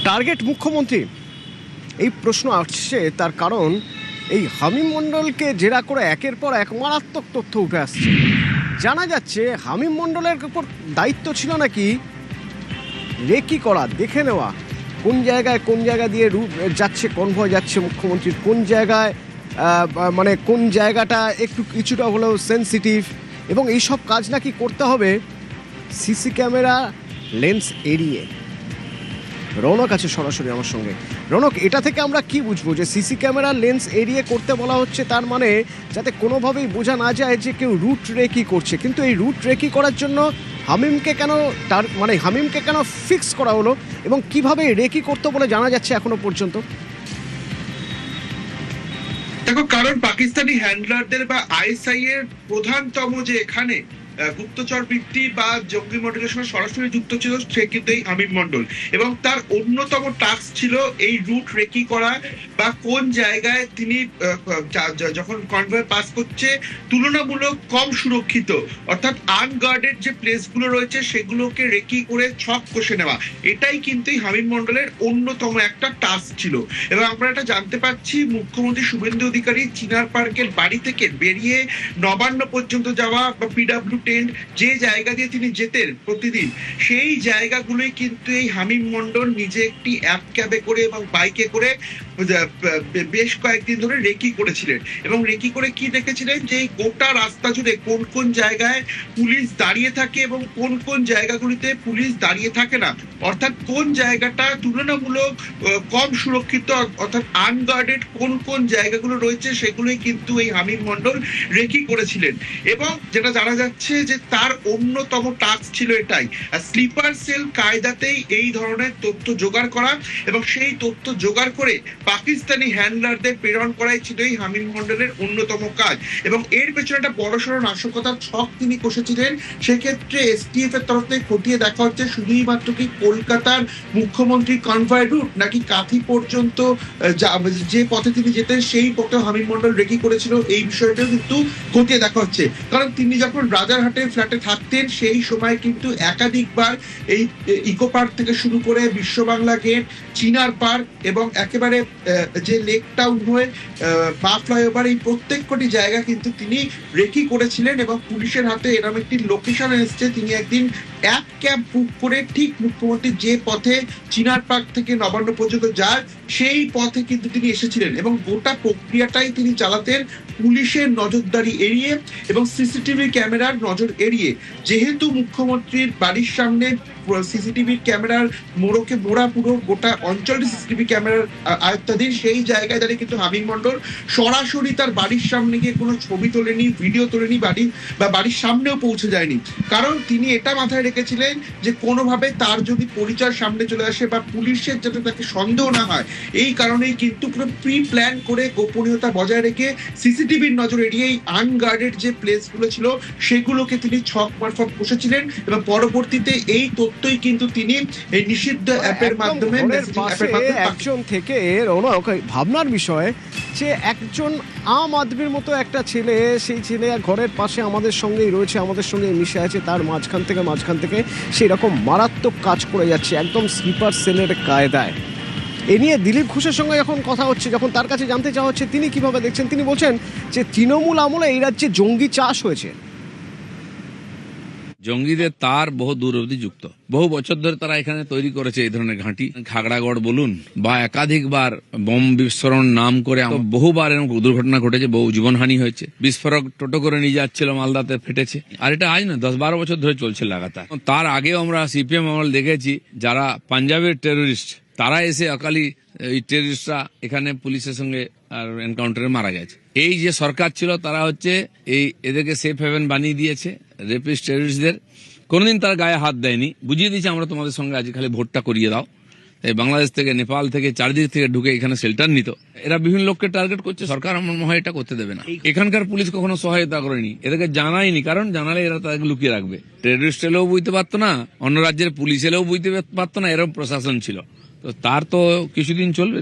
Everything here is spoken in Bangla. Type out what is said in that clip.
টার্গেট মুখ্যমন্ত্রী? এই প্রশ্ন আসছে তার কারণ এই হামিম মণ্ডলকে জেরা করে একের পর এক মারাত্মক তথ্য উঠে আসছে। জানা যাচ্ছে হামিম মণ্ডলের উপর দায়িত্ব ছিল নাকি রেকি করা, দেখে নেওয়া কোন জায়গা দিয়ে যাচ্ছে কনভয় যাচ্ছে মুখ্যমন্ত্রীর, কোন জায়গায় মানে কোন জায়গাটা একটু কিছুটা হলেও সেন্সিটিভ, এবং এইসব কাজ নাকি করতে হবে সিসি ক্যামেরা লেন্স এড়িয়ে। রৌনক আছে সরাসরি আমার সঙ্গে। রৌনক, এটা থেকে আমরা কি বুঝবো যে সিসি ক্যামেরা লেন্স এড়িয়ে করতে বলা হচ্ছে? তার মানে যাতে কোনোভাবেই বোঝা না যায় যে কেউ রুট রেকি করছে। কিন্তু এই রুট রেকি করার জন্য হামিমকে কেন ফিক্স করা হলো এবং কিভাবে রেকি করতে বলে জানা যাচ্ছে এখনো পর্যন্ত? দেখো, কারণ পাকিস্তানি হ্যান্ডলারদের বা আইএসআই এর প্রধানতম যে এখানে গুপ্তচর বৃত্তি বা জঙ্গি মডেলের সঙ্গে সরাসরি যুক্ত ছিল সে কিন্তু এই হামিম মন্ডল, এবং তার অন্যতম টাস্ক ছিল এই রুট রেকি করা বা কোন জায়গায় তিনি যখন কনভয় পাস করছে তুলনামূলক কম সুরক্ষিত অর্থাৎ আনগার্ডেড যে প্লেসগুলো রয়েছে সেগুলোকে রেকি করে ছক কষে নেওয়া। এটাই কিন্তু এই হামিম মন্ডলের অন্যতম একটা টাস্ক ছিল। এবং আমরা এটা জানতে পারছি মুখ্যমন্ত্রী শুভেন্দু অধিকারী চিনার পার্কের বাড়ি থেকে বেরিয়ে নবান্ন পর্যন্ত যাওয়া বা পিডব্লিউ যে জায়গা দিয়ে তিনি যেতেন প্রতিদিন, সেই জায়গাগুলোই কিন্তু এই হামিম মন্ডল নিজে একটি অ্যাপ ক্যাবে করে এবং বাইকে করে বেশ কয়েকদিন ধরে রেকি করেছিলেন। এবং রেকি করে কি দেখেছিলেন যে এই গোটা রাস্তা জুড়ে কোন কোন জায়গায় পুলিশ দাঁড়িয়ে থাকে এবং কোন কোন জায়গাগুলিতে পুলিশ দাঁড়িয়ে থাকে না, অর্থাৎ কোন জায়গাটা তুলনামূলক কম সুরক্ষিত অর্থাৎ আনগার্ডেড কোন কোন জায়গাগুলো রয়েছে সেগুলোই কিন্তু এই হামিম মন্ডল রেকি করেছিলেন। এবং যেটা জানা যাচ্ছে যে তার অন্যতম টাস্ক ছিল এটাই, স্লিপার সেল কায়দাতেই এই ধরনের তথ্য জোগাড় করা এবং সেই তথ্য জোগাড় করে পাকিস্তানি হ্যান্ডলারদের প্রেরণ করাই ছিল এই হামিম মন্ডলের অন্যতম কাজ। এবং এর পেছনে একটা বড়সড় নাশকতার ছক তিনি কষেছিলেন। সেক্ষেত্রে এসটিএফ এর তরফ থেকে খতিয়ে দেখা হচ্ছে শুধুই মাত্র কি কলকাতার মুখ্যমন্ত্রী কনভয় রুট নাকি কাঁথি পর্যন্ত যে পথে তিনি যেতেন সেই পথে হামিম মন্ডল রেকি করেছিল, এই বিষয়টাও কিন্তু খতিয়ে দেখা হচ্ছে। কারণ তিনি যখন রাজারহাটের ফ্ল্যাটে থাকতেন সেই সময় কিন্তু একাধিকবার এই ইকো পার্ক থেকে শুরু করে বিশ্ব বাংলা গেট, চিনার পার্ক এবং একেবারে যে লেক টাউন হয়ে বা ফ্লাইওভার, এই প্রত্যেকটি জায়গা কিন্তু তিনি রেকি করেছিলেন। এবং পুলিশের হাতে এরকম একটি লোকেশন এসছে, তিনি একদিন এক ক্যাব বুক করে ঠিক মুখ্যমন্ত্রী যে পথে চিনার পার্ক থেকে নবান্ন পর্যন্ত যায় সেই পথে কিন্তু তিনি এসেছিলেন। এবং গোটা প্রক্রিয়াটাই তিনি চালাতেন পুলিশের নজরদারি এড়িয়ে এবং সিসিটিভি ক্যামেরার নজর এড়িয়ে। যেহেতু মুখ্যমন্ত্রীর বাড়ির সামনে সিসিটিভি ক্যামেরার মোড়া পুরো গোটা অঞ্চলটি সিসিটিভি ক্যামেরার আয়ত্তাধীন, সেই জায়গায় দাঁড়িয়ে কিন্তু হামিম মন্ডল সরাসরি তার বাড়ির সামনে গিয়ে কোনো ছবি তোলেনি, ভিডিও তোলেনি, বাড়ির সামনেও পৌঁছে যায়নি। কারণ তিনি এটা মাথায় রেখেছিলেন যে কোনোভাবে তার যদি পরিচয় সামনে চলে আসে বা পুলিশের যাতে তাকে সন্দেহ না হয়, এই কারণেই কিন্তু পুরো প্রি প্ল্যান করে গোপনীয়তা বজায় রেখে সিসিটিভির নজর এড়িয়েই আনগার্ডেড যে প্লেসগুলো ছিল সেগুলোকে তিনি ছক মারফত বসেছিলেন। এবং পরবর্তীতে এই তথ্যই কিন্তু তিনি এই নিষিদ্ধ অ্যাপের মাধ্যমে একজন থেকে ভাবনার বিষয় যে একজন আম আদমির মতো একটা ছেলে, সেই ছেলে ঘরের পাশে আমাদের সঙ্গেই রয়েছে, আমাদের সঙ্গে মিশে আছে, তার মাঝখান থেকে সেই রকম মারাত্মক কাজ করে যাচ্ছে একদম স্লিপার সেলের কায়দায়। এ নিয়ে দিলীপ ঘোষের সঙ্গে যখন কথা হচ্ছে, যখন তার কাছে জানতে চাওয়া হচ্ছে তিনি কিভাবে দেখছেন, তিনি বলছেন যে তৃণমূল আমলে এই রাজ্যে জঙ্গি চাষ হয়েছে। জঙ্গিদের তার বহু দূর অবধি যুক্ত, বহু বছর ধরে তারা এখানে তৈরি করেছে এই ধরনের ঘাঁটি। খাগড়াগড় বলুন বা একাধিকবার বোম বিস্ফোরণ নাম করে বহুবার এরকম দুর্ঘটনা ঘটেছে, বহু জীবনহানি হয়েছে। বিস্ফোরক টোটো করে নিয়ে যাচ্ছিল, মালদাতে ফেটেছে। আর এটা আজ না, 10-12 বছর ধরে চলছে লাগাতার। তার আগেও আমরা সিপিএম আমল দেখেছি যারা পাঞ্জাবের টেরোরিস্ট তারা এসে অকালি এই টেররিস্টরা এখানে পুলিশের সঙ্গে আর এনকাউন্টারে মারা গেছে। এই যে সরকার ছিল তারা হচ্ছে এদেরকে সেফ হেভেন বানিয়ে দিয়েছে রেপিস্ট টেররিস্টদের। কোনোদিন তার গায়ে হাত দেয়নি, বুঝিয়ে দিয়েছে আমরা তোমাদের সঙ্গে আজ খালি ভোটটা করিয়ে দাও। এই বাংলাদেশ থেকে, নেপাল থেকে, চারিদিক থেকে ঢুকে এখানে শেল্টার নিত। এরা বিভিন্ন লোককে টার্গেট করছে, সরকার আমার মনে হয় এটা করতে দেবে না। এখানকার পুলিশ কখনো সহায়তা করেনি, এদেরকে জানায়নি, কারণ জানালে এরা তাদেরকে লুকিয়ে রাখবে। টেররিস্ট এলেও বুঝতে পারতো না, অন্য রাজ্যের পুলিশ এলেও বুঝতে পারতো না, এরকম প্রশাসন ছিল। তো তার তো কিছুদিন চলবে।